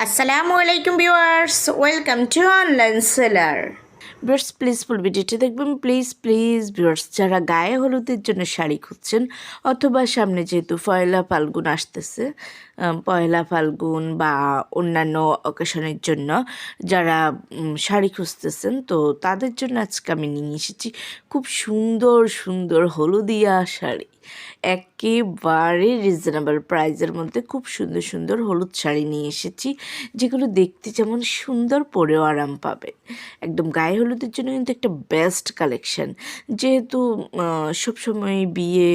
আসসালামু আলাইকুম viewers, welcome to online seller. Viewers please ফুল ভিডিওটি দেখবেন, প্লিজ ভিউয়ার্স, যারা গায়ে হলুদের জন্য শাড়ি খুঁজছেন অথবা সামনে যেহেতু পয়লা ফাল্গুন আসতেছে, পয়লা ফাল্গুন বা অন্যান্য অকেশনের জন্য যারা শাড়ি খুঁজতেছেন, তো তাদের জন্য আজকে আমি নিয়ে এসেছি খুব সুন্দর সুন্দর হলুদিয়া শাড়ি। একেবারে রিজনেবল প্রাইসের মধ্যে খুব সুন্দর সুন্দর হলুদ শাড়ি নিয়ে এসেছি, যেগুলো দেখতে যেমন সুন্দর, পরেও আরাম পাবে। একদম গায়ে হলুদের জন্য কিন্তু একটা বেস্ট কালেকশন। যেহেতু সবসময় বিয়ে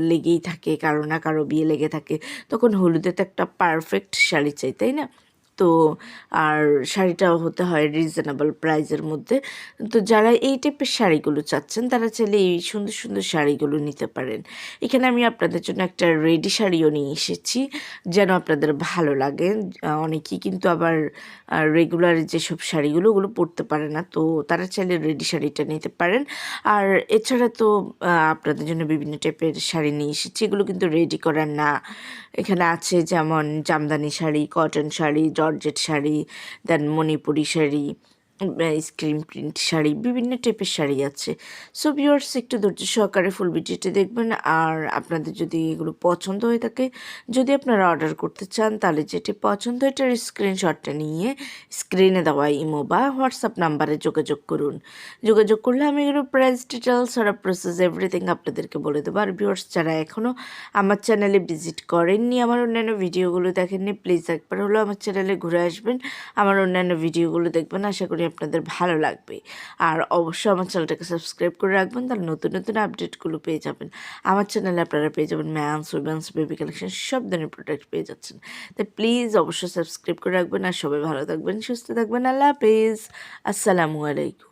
লেগেই থাকে, কারো না কারো বিয়ে লেগে থাকে, তখন হলুদে তো একটা পারফেক্ট শাড়ি চাই, তাই না? তো আর শাড়িটাও হতে হয় রিজনেবল প্রাইসের মধ্যে। তো যারা এই টাইপের শাড়িগুলো চাচ্ছেন তারা চাইলে এই সুন্দর সুন্দর শাড়িগুলো নিতে পারেন। এখানে আমি আপনাদের জন্য একটা রেডি শাড়িও নিয়ে এসেছি, যেন আপনাদের ভালো লাগে। অনেকেই কিন্তু আবার রেগুলার যেসব শাড়িগুলো ওগুলো পরতে পারে না, তো তারা চাইলে রেডি শাড়িটা নিতে পারেন। আর এছাড়া তো আপনাদের জন্য বিভিন্ন টাইপের শাড়ি নিয়ে এসেছি, এগুলো কিন্তু রেডি করার না। এখানে আছে যেমন জামদানি শাড়ি, কটন শাড়ি, জর্জেট শাড়ি, দেন মণিপুরি শাড়ি, স্ক্রিন প্রিন্ট শাড়ি, বিভিন্ন টাইপের শাড়ি আছে। সো ভিউয়ার্স একটু ধৈর্য সহকারে ফুল ভিডিওটি দেখবেন। আর আপনাদের যদি এগুলো পছন্দ হয়ে থাকে, যদি আপনারা অর্ডার করতে চান, তাহলে যেটি পছন্দ এটার স্ক্রিনশটটা নিয়ে স্ক্রিনে দেওয়া ইমো বা হোয়াটসঅ্যাপ নাম্বারে যোগাযোগ করুন। যোগাযোগ করলে আমি এগুলো প্রাইস ডিটেলস আর প্রসেস এভরিথিং আপনাদেরকে বলে দেবো। আর ভিউয়ার্স যারা এখনও আমার চ্যানেলে ভিজিট করেননি, আমার অন্যান্য ভিডিওগুলো দেখেননি, প্লিজ একবার হলেও আমার চ্যানেলে ঘুরে আসবেন, আমার অন্যান্য ভিডিওগুলো দেখবেন। আশা করি আপনাদের ভালো লাগবে। আর অবশ্যই আমার চ্যানেলটাকে সাবস্ক্রাইব করে রাখবেন, তাহলে নতুন নতুন আপডেটগুলো পেয়ে যাবেন। আমার চ্যানেলে আপনারা পেয়ে যাবেন ম্যান্স, উইমেন্স, বেবি কালেকশন, সব ধরনের প্রোডাক্ট পেয়ে যাচ্ছেন। তাই প্লিজ অবশ্যই সাবস্ক্রাইব করে রাখবেন। আর সবাই ভালো থাকবেন, সুস্থ থাকবেন। আল্লাহ হাফেজ, আসসালামু আলাইকুম।